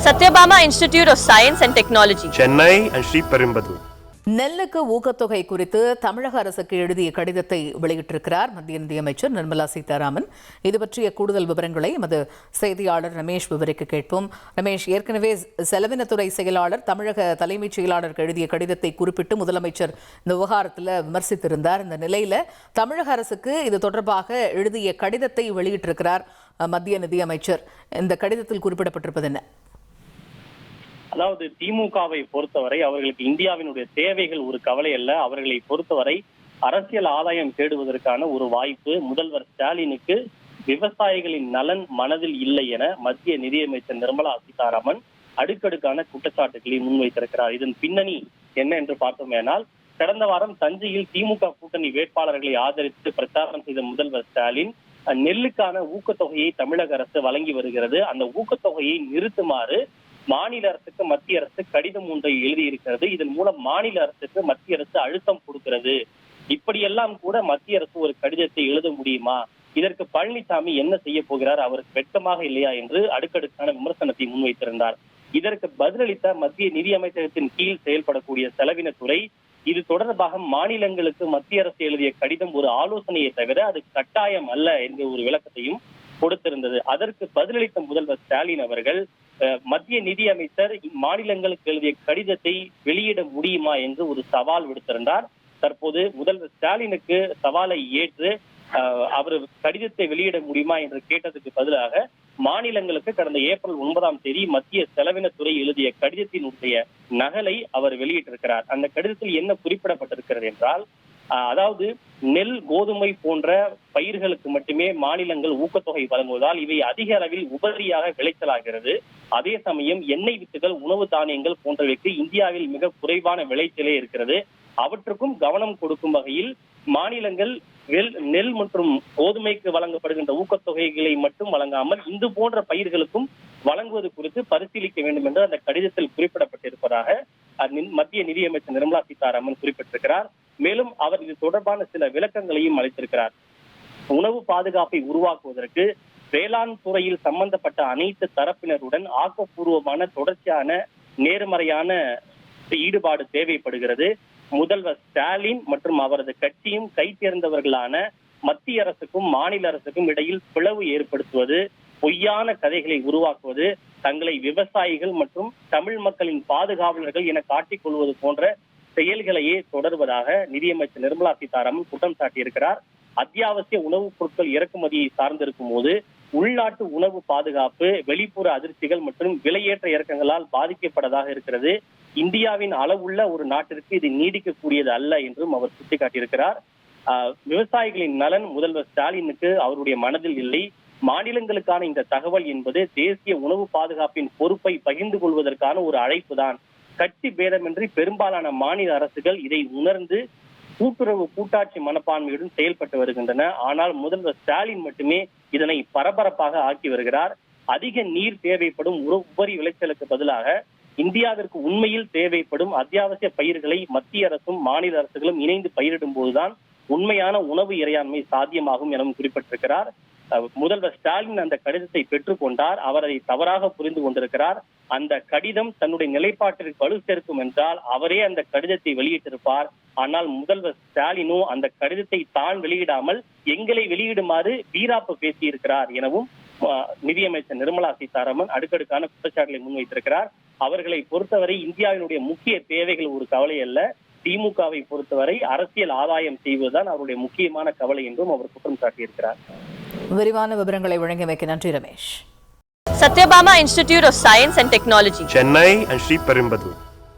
Satyabama Institute of Science and Technology, Chennai and Sriperumbudur. நெல்லுக்கு ஊக்கத்தொகை குறித்து தமிழக அரசுக்கு எழுதிய கடிதத்தை வெளியிட்டிருக்கிறார் மத்திய நிதியமைச்சர் நிர்மலா சீதாராமன். இது பற்றிய கூடுதல் விவரங்களை எமது செய்தியாளர் ரமேஷ் விவரிக்க கேட்போம். ரமேஷ், ஏற்கனவே செலவினத்துறை செயலாளர் தமிழக தலைமைச் செயலாளருக்கு எழுதிய கடிதத்தை குறிப்பிட்டு முதலமைச்சர் இந்த விவகாரத்தில் விமர்சித்திருந்தார். இந்த நிலையில தமிழக அரசுக்கு இது தொடர்பாக எழுதிய கடிதத்தை வெளியிட்டிருக்கிறார் மத்திய நிதியமைச்சர். இந்த கடிதத்தில் குறிப்பிடப்பட்டிருப்பது என்ன? அதாவது திமுகவை பொறுத்தவரை அவர்களுக்கு இந்தியாவினுடைய தேவைகள் ஒரு கவலை அல்ல. அவர்களை பொறுத்தவரை அரசியல் ஆதாயம் தேடுவதற்கான ஒரு வாய்ப்பு முதல்வர் ஸ்டாலினுக்கு விவசாயிகளின் நலன் மனதில் இல்லை என மத்திய நிதியமைச்சர் நிர்மலா சீதாராமன் அடுக்கடுக்கான குற்றச்சாட்டுகளை முன்வைத்திருக்கிறார். இதன் பின்னணி என்ன என்று பார்த்தோமேனால், கடந்த வாரம் தஞ்சையில் திமுக கூட்டணி வேட்பாளர்களை ஆதரித்து பிரச்சாரம் செய்த முதல்வர் ஸ்டாலின் நெல்லுக்கான ஊக்கத்தொகையை தமிழக அரசு வழங்கி வருகிறது, அந்த ஊக்கத்தொகையை நிறுத்துமாறு மாநில அரசுக்கு மத்திய அரசு கடிதம் ஒன்றை எழுதியிருக்கிறது. இதன் மூலம் மாநில அரசுக்கு மத்திய அரசு அழுத்தம் கொடுக்கிறது. இப்படியெல்லாம் கூட மத்திய அரசு ஒரு கடிதத்தை எழுத முடியுமா? இதற்கு பழனிசாமி என்ன செய்ய போகிறார்? அவருக்கு வெட்கமாக இல்லையா என்று அடுக்கடுக்கான விமர்சனத்தை முன்வைத்திருந்தார். இதற்கு பதிலளித்த மத்திய நிதியமைச்சகத்தின் கீழ் செயல்படக்கூடிய செலவினத்துறை இது தொடர்பாக மாநிலங்களுக்கு மத்திய அரசு எழுதிய கடிதம் ஒரு ஆலோசனையை தவிர அது கட்டாயம் அல்ல என்ற ஒரு விளக்கத்தையும் கொடுத்திருந்தது. அதற்கு பதிலளித்த முதல்வர் ஸ்டாலின் அவர்கள் மத்திய நிதியமைச்சர் மாநிலங்களுக்கு எழுதிய கடிதத்தை வெளியிட முடியுமா என்று ஒரு சவால் விடுத்திருந்தார். தற்போது முதல்வர் ஸ்டாலினுக்கு சவாலை ஏற்று அவர் கடிதத்தை வெளியிட முடியுமா என்று கேட்டதுக்கு பதிலாக மாநிலங்களுக்கு கடந்த ஏப்ரல் 9ஆம் தேதி மத்திய செலவினத்துறை எழுதிய கடிதத்தினுடைய நகலை அவர் வெளியிட்டிருக்கிறார். அந்த கடிதத்தில் என்ன குறிப்பிடப்பட்டிருக்கிறது என்றால், அதாவது நெல், கோதுமை போன்ற பயிர்களுக்கு மட்டுமே மாநிலங்கள் ஊக்கத்தொகை வழங்குவதால் இவை அதிக அளவில் உபரியாக விளைச்சலாகிறது. அதே சமயம் எண்ணெய் வித்துகள், உணவு தானியங்கள் போன்றவைக்கு இந்தியாவில் மிக குறைவான விளைச்சலே இருக்கிறது. அவற்றுக்கும் கவனம் கொடுக்கும் வகையில் மாநிலங்கள் நெல் மற்றும் கோதுமைக்கு வழங்கப்படுகின்ற ஊக்கத்தொகைகளை மட்டும் வழங்காமல் இது போன்ற பயிர்களுக்கும் வழங்குவது குறித்து பரிசீலிக்க வேண்டும் என்று அந்த கடிதத்தில் குறிப்பிடப்பட்டிருப்பதாக மத்திய நிதியமைச்சர் நிர்மலா சீதாராமன் குறிப்பிட்டிருக்கிறார். மேலும் அவர் இது தொடர்பான சில விளக்கங்களையும் அளித்திருக்கிறார். உணவு பாதுகாப்பை உருவாக்குவதற்கு வேளாண் துறையில் சம்பந்தப்பட்ட அனைத்து தரப்பினருடன் ஆக்கப்பூர்வமான தொடர்ச்சியான நேர்மறையான ஈடுபாடு தேவைப்படுகிறது. முதல்வர் ஸ்டாலின் மற்றும் அவரது கட்சியும் கை தேர்ந்தவர்களான மத்திய அரசுக்கும் மாநில அரசுக்கும் இடையில் பிளவு ஏற்படுத்துவது, பொய்யான கதைகளை உருவாக்குவது, தங்களை விவசாயிகள் மற்றும் தமிழ் மக்களின் பாதுகாவலர்கள் என காட்டிக் கொள்வது போன்ற செயல்களையே தொடர்வதாக நிதியமைச்சர் நிர்மலா சீதாராமன் குற்றம் சாட்டியிருக்கிறார். அத்தியாவசிய உணவுப் பொருட்கள் இறக்குமதியை சார்ந்திருக்கும் போது உள்நாட்டு உணவு பாதுகாப்பு வெளிப்புற அதிர்ச்சிகள் மற்றும் விலையேற்ற இறக்கங்களால் பாதிக்கப்பட்டதாக இருக்கிறது. இந்தியாவின் அளவுள்ள ஒரு நாட்டிற்கு இது நீடிக்கக்கூடியது அல்ல என்றும் அவர் சுட்டிக்காட்டியிருக்கிறார். விவசாயிகளின் நலன் முதல்வர் ஸ்டாலினுக்கு அவருடைய மனதில் இல்லை. மாநிலங்களுக்கான இந்த தகவல் என்பது தேசிய உணவு பாதுகாப்பின் பொறுப்பை பகிர்ந்து கொள்வதற்கான ஒரு அழைப்பு தான். கட்சி பேதமின்றி பெரும்பாலான மாநில அரசுகள் இதை உணர்ந்து கூட்டுறவு கூட்டாட்சி மனப்பான்மையுடன் செயல்பட்டு வருகின்றன. ஆனால் முதல்வர் ஸ்டாலின் மட்டுமே இதனை பரபரப்பாக ஆக்கி வருகிறார். அதிக நீர் தேவைப்படும் உபரி விளைச்சலுக்கு பதிலாக இந்தியாவிற்கு உண்மையில் தேவைப்படும் அத்தியாவசிய பயிர்களை மத்திய அரசும் மாநில அரசுகளும் இணைந்து பயிரிடும் போதுதான் உண்மையான உணவு இறையாண்மை சாத்தியமாகும் எனவும் குறிப்பிட்டிருக்கிறார். முதல்வர் ஸ்டாலின் அந்த கடிதத்தை பெற்றுக்கொண்டார். அவர் அதை தவறாக புரிந்து கொண்டிருக்கிறார். அந்த கடிதம் தன்னுடைய நிலைப்பாட்டிற்கு வலு சேர்க்கும் என்றால் அவரே அந்த கடிதத்தை வெளியிட்டிருப்பார். ஆனால் முதல்வர் ஸ்டாலினோ அந்த கடிதத்தை தான் வெளியிடாமல் எங்களை வெளியிடுமாறு வீராப்பு பேசியிருக்கிறார் எனவும் நிதியமைச்சர் நிர்மலா சீதாராமன் அடுக்கடுக்கான குற்றச்சாட்டுகளை முன்வைத்திருக்கிறார். அவர்களை பொறுத்தவரை இந்தியாவினுடைய முக்கிய தேவைகள் ஒரு கவலை அல்ல. திமுகவை பொறுத்தவரை அரசியல் ஆதாயம் செய்வதுதான் அவருடைய முக்கியமான கவலை என்றும் அவர் குற்றம் சாட்டியிருக்கிறார். விரிவான விவரங்களை வழங்கியமைக்கு நன்றி Ramesh. Satyabama Institute of Science and Technology, Chennai and Sriperumbudur.